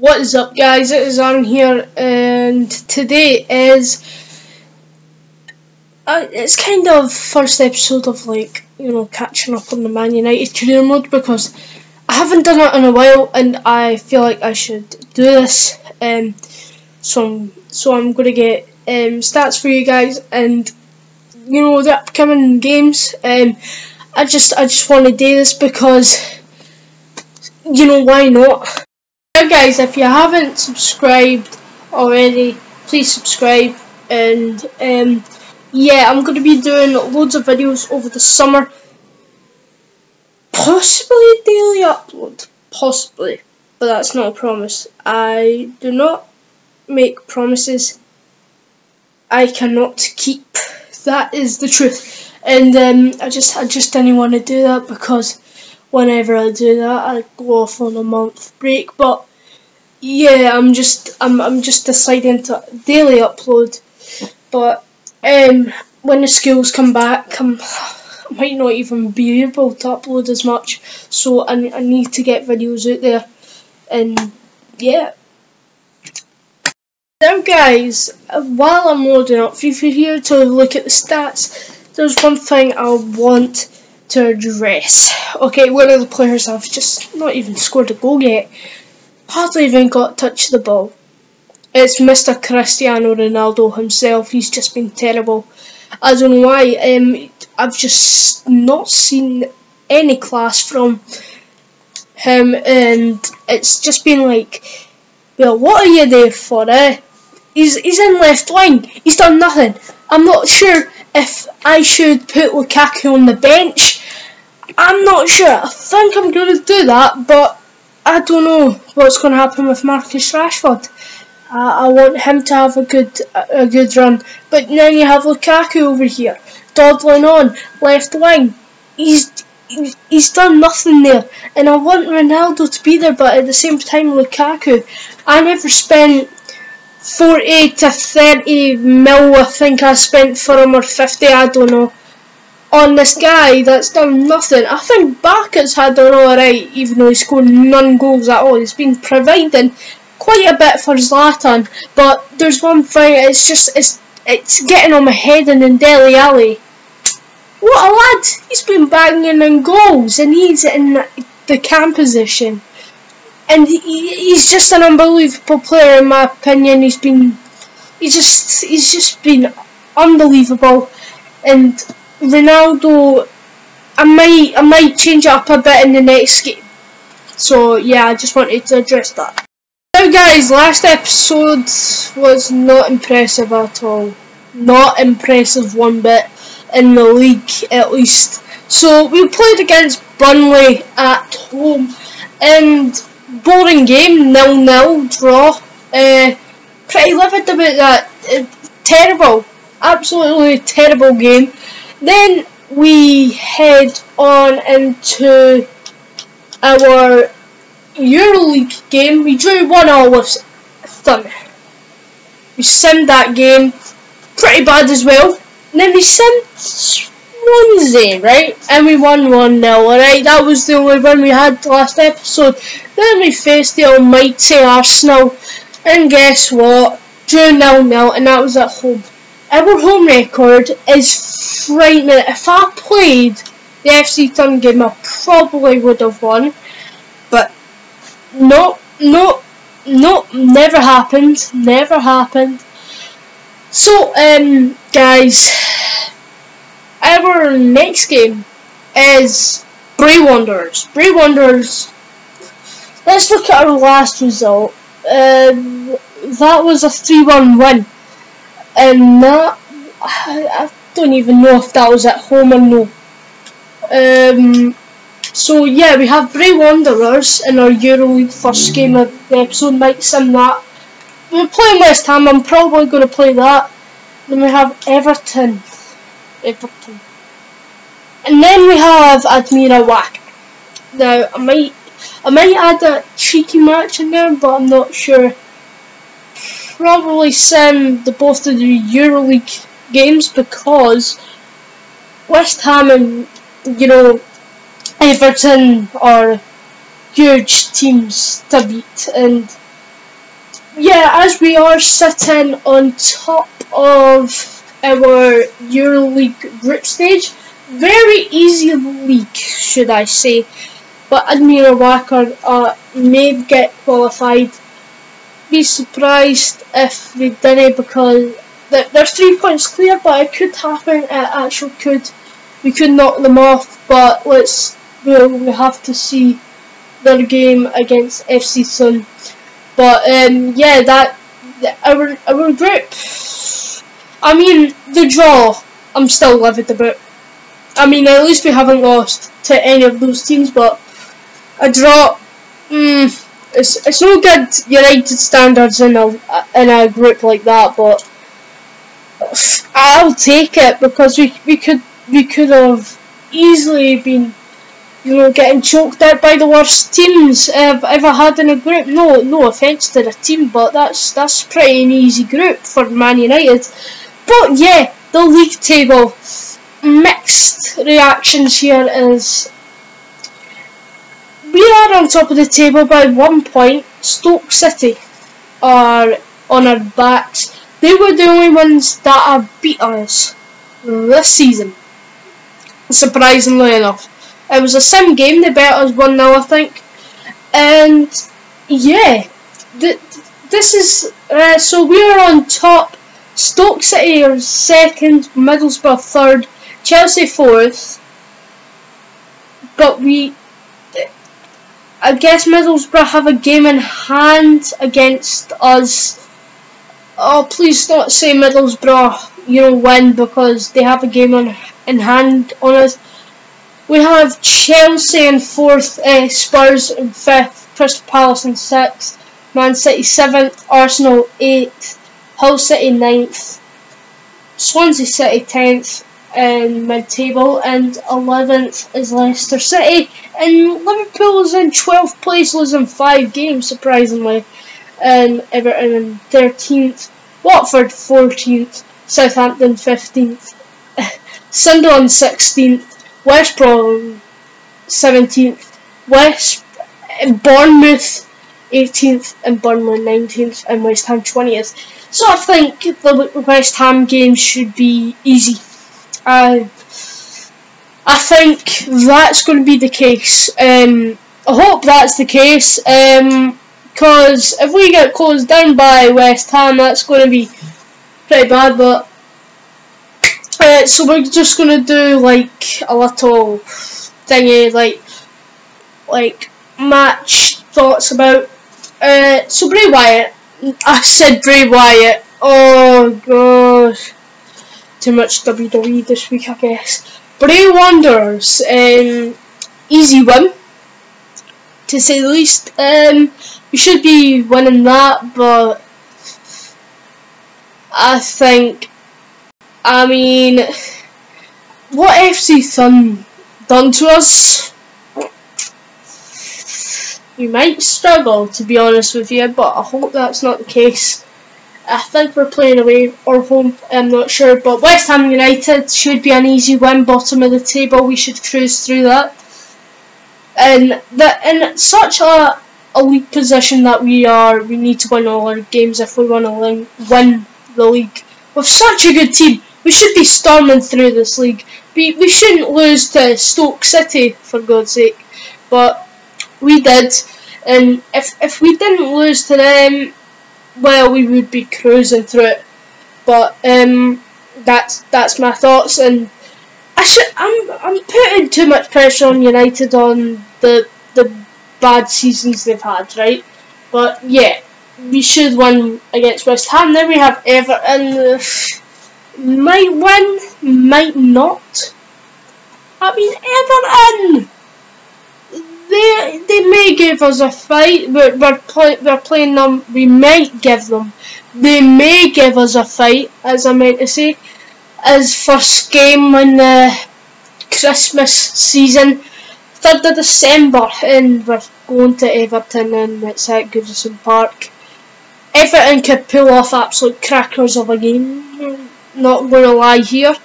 What is up, guys? It is Aaron here, and today is it's kind of first episode of catching up on the Man United career mode, because I haven't done it in a while and I feel like I should do this. So I'm gonna get stats for you guys, and the upcoming games. I just want to do this because why not? Now guys, if you haven't subscribed already, please subscribe, and yeah, I'm going to be doing loads of videos over the summer, possibly a daily upload, possibly, but that's not a promise. I do not make promises I cannot keep. That is the truth, and I just didn't want to do that, because whenever I do that, I go off on a month break. But yeah, I'm just deciding to daily upload. But when the schools come back, I might not even be able to upload as much. So I need to get videos out there, and yeah. Now guys, while I'm loading up, if you're here to look at the stats, there's one thing I want to address. Okay, one of the players have just not even scored a goal yet, hardly even got touch the ball. It's Mr. Cristiano Ronaldo himself. He's just been terrible. I don't know why. I've just not seen any class from him, and it's just been like, well, what are you there for, eh? He's in left wing. He's done nothing. I'm not sure if I should put Lukaku on the bench. I'm not sure. I think I'm going to do that, but I don't know what's going to happen with Marcus Rashford. I want him to have a good run, but then you have Lukaku over here, dawdling on left wing. He's done nothing there, and I want Ronaldo to be there, but at the same time, Lukaku. I never spent 40 to 30 mil, I think I spent for him, or 50, I don't know, on this guy that's done nothing. I think Barker's had an alright, even though he scored none goals at all. He's been providing quite a bit for Zlatan, but there's one thing, it's getting on my head, and in Dele Alli, what a lad! He's been banging in goals, and he's in the cam position. And he's just an unbelievable player, in my opinion. He's just been unbelievable. And Ronaldo, I might change it up a bit in the next game. So yeah, I just wanted to address that. Now guys, last episode was not impressive at all. Not impressive one bit, in the league at least. So we played against Burnley at home, and boring game, 0-0 draw. Pretty livid about that. Terrible, absolutely terrible game. Then we head on into our EuroLeague game. We drew 1-1 with Thun. We simmed that game pretty bad as well. And then we simmed Swansea, right? And we won 1-0, alright? That was the only one we had last episode. Then we faced the almighty Arsenal, and guess what? Drew 0-0, and that was at home. Our home record is frightening. If I played the FC Thun game, I probably would have won. But no, never happened. Never happened. So, guys, our next game is Bray Wanderers. Bray Wanderers. Let's look at our last result. That was a 3-1 win, and that, I don't even know if that was at home or no. So yeah, we have Bray Wanderers in our EuroLeague first game of the episode. Might sim that. We're playing West Ham. I'm probably going to play that. Then we have Everton, and then we have Admira Wacker. Now I might add a cheeky match in there, but I'm not sure. Probably sim both of the EuroLeague games, because West Ham and Everton are huge teams to beat, and yeah, as we are sitting on top of our EuroLeague group stage, very easy league, should I say. But Admira Wacker may get qualified. Be surprised if they didn't, because they're 3 points clear, but it could happen. It actually could. We could knock them off, but we'll have to see their game against FC Sun. But yeah, our group. I mean, the draw, I'm still livid about. I mean, at least we haven't lost to any of those teams, but a draw, it's no good United standards in a group like that. But I'll take it, because we could have easily been, getting choked out by the worst teams I've ever had in a group. No offence to the team, but that's pretty an easy group for Man United. But yeah, the league table, mixed reactions here. Is we are on top of the table by 1 point. Stoke City are on our backs. They were the only ones that have beat us this season, surprisingly enough. It was a sim game, they bet us 1-0, I think. And yeah, this is, so we are on top. Stoke City are second, Middlesbrough third, Chelsea fourth. But I guess Middlesbrough have a game in hand against us. Oh, please don't say Middlesbrough, win, because they have a game in hand on us. We have Chelsea in fourth, Spurs in fifth, Crystal Palace in sixth, Man City seventh, Arsenal eighth, Hull City ninth, Swansea City 10th in mid-table, and 11th is Leicester City, and Liverpool is in 12th place, losing 5 games surprisingly, and Everton in 13th, Watford 14th, Southampton 15th, Sunderland 16th, West Brom 17th, Bournemouth 18th, and Burnley 19th, and West Ham 20th. So I think the West Ham game should be easy. I think that's going to be the case. I hope that's the case, because if we get closed down by West Ham, that's going to be pretty bad. But so we're just going to do like a little thingy, like match thoughts about. So Bray Wyatt, I said Bray Wyatt. Oh gosh, too much WWE this week, I guess. Bray Wanderers, easy win, to say the least. We should be winning that, but I mean, what FC Sun done to us, we might struggle, to be honest with you, but I hope that's not the case. I think we're playing away or home, I'm not sure, but West Ham United should be an easy win, bottom of the table, we should cruise through that. And in such a league position that we are, we need to win all our games if we want to win the league. With such a good team, we should be storming through this league. We shouldn't lose to Stoke City, for God's sake, but we did, and if we didn't lose to them, well, we would be cruising through it. But that's my thoughts, and I'm putting too much pressure on United on the bad seasons they've had, right? But yeah, we should win against West Ham. Then we have Everton. Might win, might not. I mean, Everton, they may give us a fight. We're playing them. We might give them. They may give us a fight, as I meant to say. As first game in the Christmas season, 3rd of December, and we're going to Everton, and it's at Goodison Park. Everton could pull off absolute crackers of a game. Not going to lie here.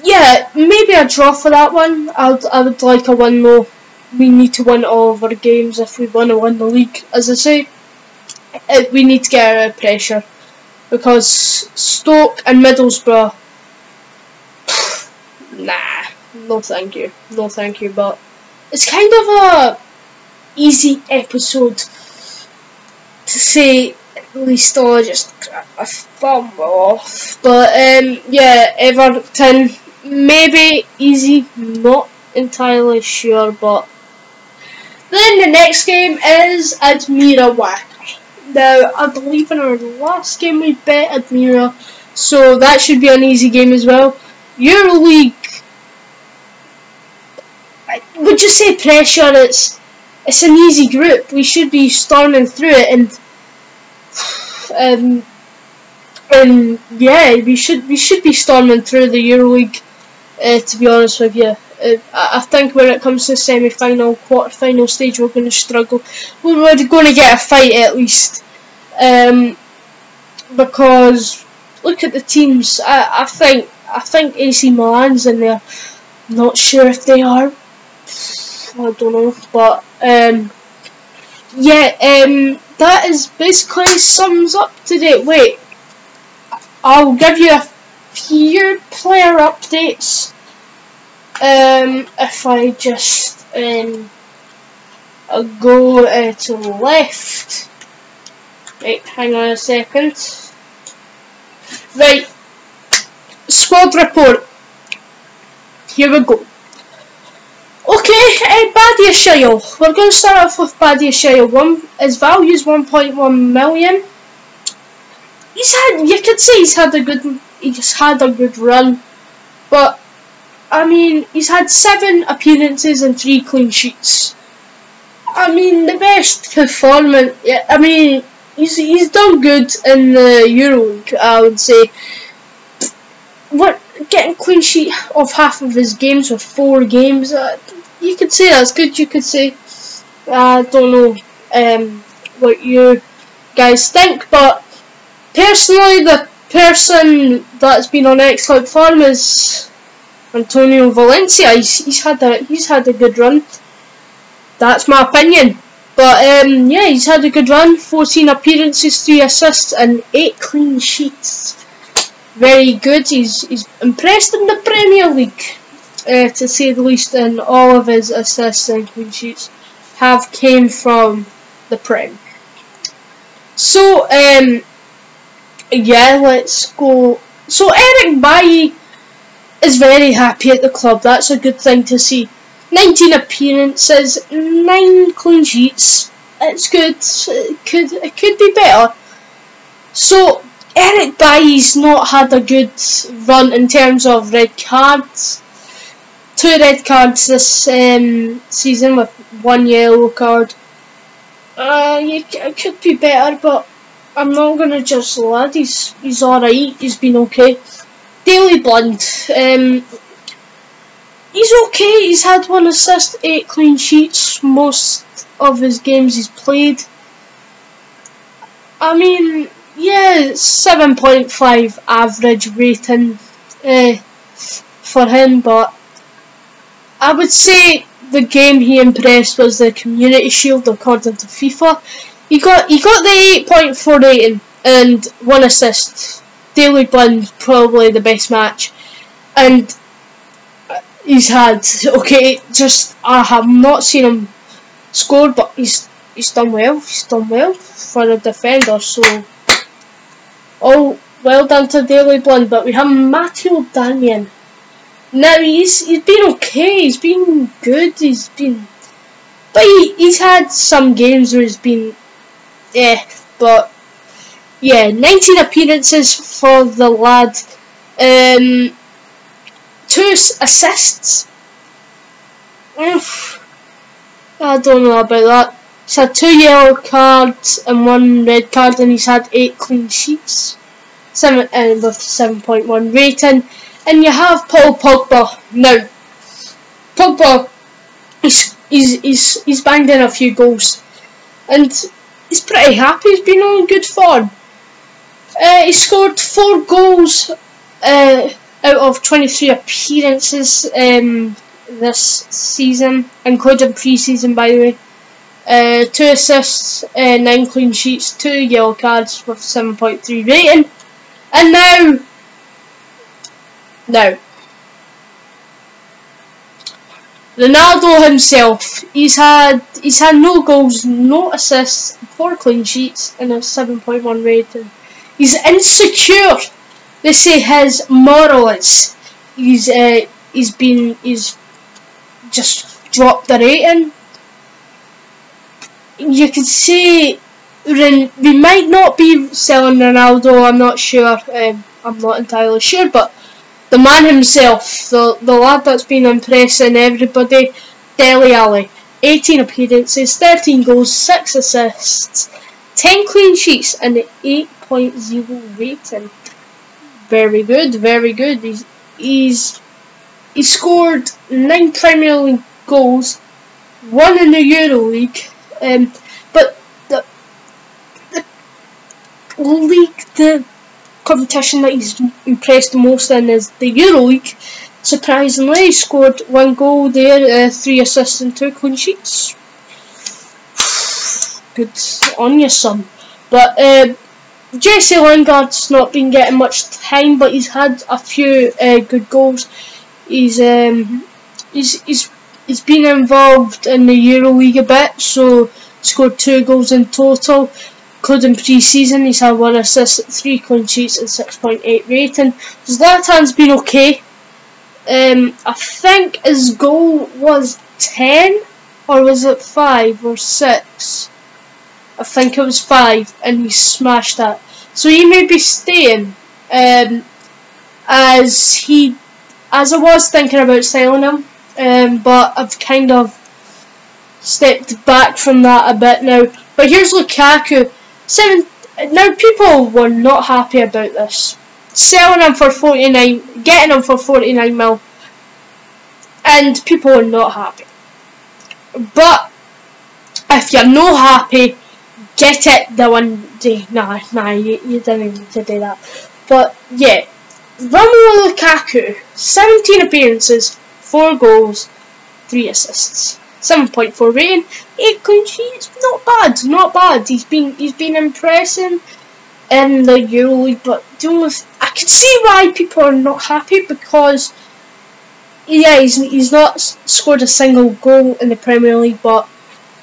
Yeah, maybe a draw for that one. I would like a win though. We need to win all of our games if we want to win the league, as I say. we need to get out of pressure, because Stoke and Middlesbrough, nah, no thank you, no thank you. But it's kind of a easy episode to say at least, or just a thumb off. But yeah, Everton, maybe easy, not entirely sure. But then the next game is Admira Wacker. Now, I believe in our last game we bet Admira, so that should be an easy game as well. EuroLeague, would you say pressure? It's an easy group. We should be storming through it, and yeah, we should be storming through the EuroLeague. To be honest with you, I think when it comes to the semi-final, quarter-final stage, we're going to struggle. We're going to get a fight at least, because look at the teams. I think AC Milan's in there. I'm not sure if they are. I don't know, but yeah, that is basically sums up today. Wait, I'll give you a few player updates. If I just go to the left. Right, hang on a second. Right, squad report. Here we go. Okay, Badia Shile. We're going to start off with Badia Shile. His value is 1.1 million. You could say he's had a good run, but I mean, he's had 7 appearances and 3 clean sheets. I mean, the best performance. Yeah, I mean, he's done good in the EuroLeague, I would say. What, getting clean sheet of half of his games with 4 games? You could say that's good. You could say. I don't know what you guys think, but personally, the person that's been on excellent form is Antonio Valencia. He's had a good run. That's my opinion. But yeah, he's had a good run. 14 appearances, 3 assists, and 8 clean sheets. Very good. He's impressed in the Premier League, to say the least. And all of his assists and clean sheets have came from the Prem. So yeah, let's go. So Eric Bailly is very happy at the club. That's a good thing to see. 19 appearances, 9 clean sheets. It's good. It could be better. So Eric Bailly's not had a good run in terms of red cards. 2 red cards this season with 1 yellow card. It could be better, but I'm not gonna judge the lad. He's alright. He's been okay. Daley Blind. He's okay. He's had 1 assist, 8 clean sheets. Most of his games he's played. I mean, yeah, 7.5 average rating for him, but I would say the game he impressed was the Community Shield according to FIFA. He got the 8.4 rating and 1 assist. Daley Blind probably the best match, and he's had just I have not seen him score, but he's done well. He's done well for a defender. So all well done to Daley Blind. But we have Matteo Darmian. Now he's been okay. He's been good. But he's had some games where he's been but yeah, 19 appearances for the lad. 2 assists. I don't know about that. He's had 2 yellow cards and 1 red card, and he's had 8 clean sheets. With 7.1 rating. And you have Paul Pogba. Now, Pogba, he's banged in a few goals, and he's pretty happy. He's been on good form. He scored 4 goals out of 23 appearances this season, including pre-season, by the way. 2 assists, 9 clean sheets, 2 yellow cards with 7.3 rating. And now, Ronaldo himself, he's had no goals, no assists, 4 clean sheets, and a 7.1 rating. He's insecure. They say his moral is he's just dropped the rating. You could say we might not be selling Ronaldo. I'm not sure. I'm not entirely sure, but the man himself, the lad that's been impressing everybody, Dele Alli, 18 appearances, 13 goals, 6 assists, 10 clean sheets, and an 8.0 rating. Very good, very good. He's scored 9 Premier League goals, 1 in the Euro League. But the competition that he's impressed the most in is the Euro League. Surprisingly, he scored 1 goal there, 3 assists and 2 clean sheets. Good on you, son. But Jesse Lingard's not been getting much time, but he's had a few good goals. He's been involved in the Euro League a bit, so scored 2 goals in total. Including pre-season, he's had 1 assist, 3 clean sheets and 6.8 rating. Zlatan's been okay. I think his goal was 10, or was it 5 or 6? I think it was 5, and he smashed that. So he may be staying. As I was thinking about selling him, but I've kind of stepped back from that a bit now. But here's Lukaku. Now people were not happy about this. Selling him for 49, getting him for 49 mil, and people were not happy. But if you're not happy, get it the one day. Nah, you didn't need to do that. But yeah, Romelu Lukaku, 17 appearances, 4 goals, 3 assists, 7.4 rating, 8 clean sheets. Not bad. He's been impressing in the Euro League, but I can see why people are not happy, because yeah, he's not scored a single goal in the Premier League, but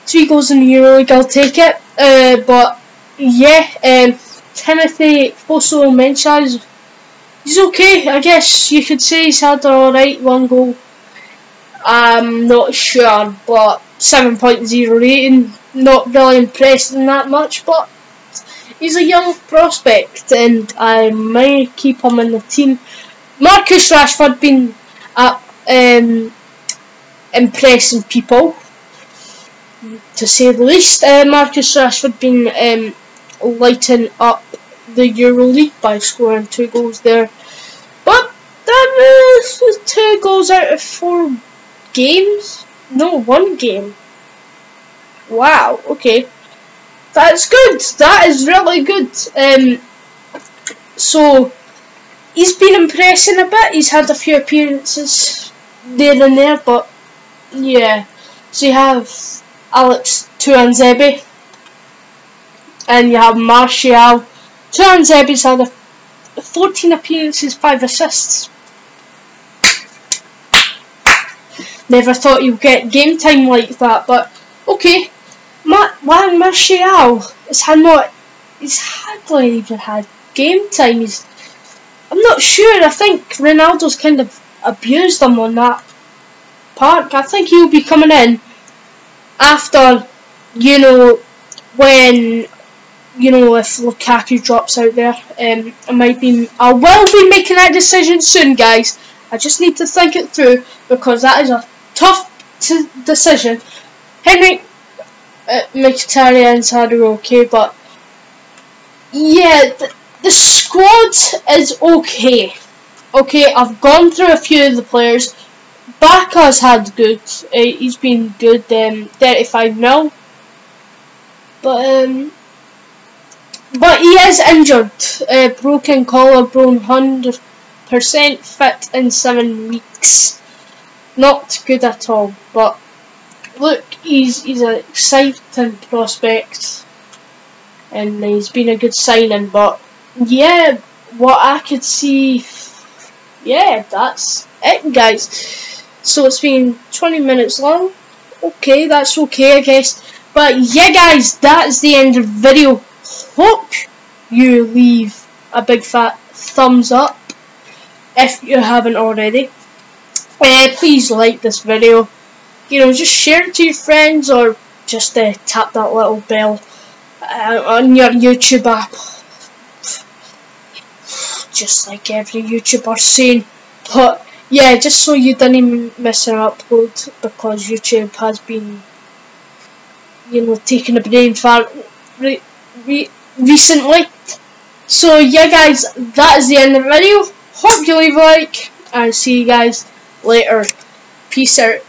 3 goals in the Euro League, I'll take it. But yeah, Timothy Fosu Mensah, he's okay, I guess you could say. He's had an alright 1 goal. I'm not sure, but 7.0 rating, not really impressed in that much, but he's a young prospect and I might keep him in the team. Marcus Rashford been impressing people, to say the least. Marcus Rashford been lighting up the Euro League by scoring 2 goals there, but that was 2 goals out of 4 games? No, 1 game. Wow, okay. That's good. That is really good. So, he's been impressing a bit. He's had a few appearances there and there, but yeah. So you have Alex Tuanzebe, and you have Martial. Tuanzebe's had 14 appearances, 5 assists. Never thought you'd get game time like that, but okay. Martial he's hardly even had game time. I'm not sure. I think Ronaldo's kind of abused him on that part. I think he'll be coming in after, when, if Lukaku drops out there. I will be making that decision soon, guys. I just need to think it through, because that is a tough decision. Henrik Mkhitaryan's had are okay, but yeah, the squad is okay. Okay, I've gone through a few of the players. Baka's had good. He's been good. 35 mil. But he is injured. Broken collarbone, 100% fit in 7 weeks. Not good at all. But look, he's an exciting prospect, and he's been a good signing. But yeah, what I could see, yeah, that's it, guys. So it's been 20 minutes long. Okay, that's okay, I guess. But yeah, guys, that's the end of the video. Hope you leave a big fat thumbs up if you haven't already. Please like this video. You know, just share it to your friends, or just tap that little bell on your YouTube app, just like every YouTuber saying. But yeah, just so you didn't miss an upload, because YouTube has been, you know, taking a brain fart recently. So yeah, guys, that is the end of the video. Hope you leave a like, and see you guys later. Peace out.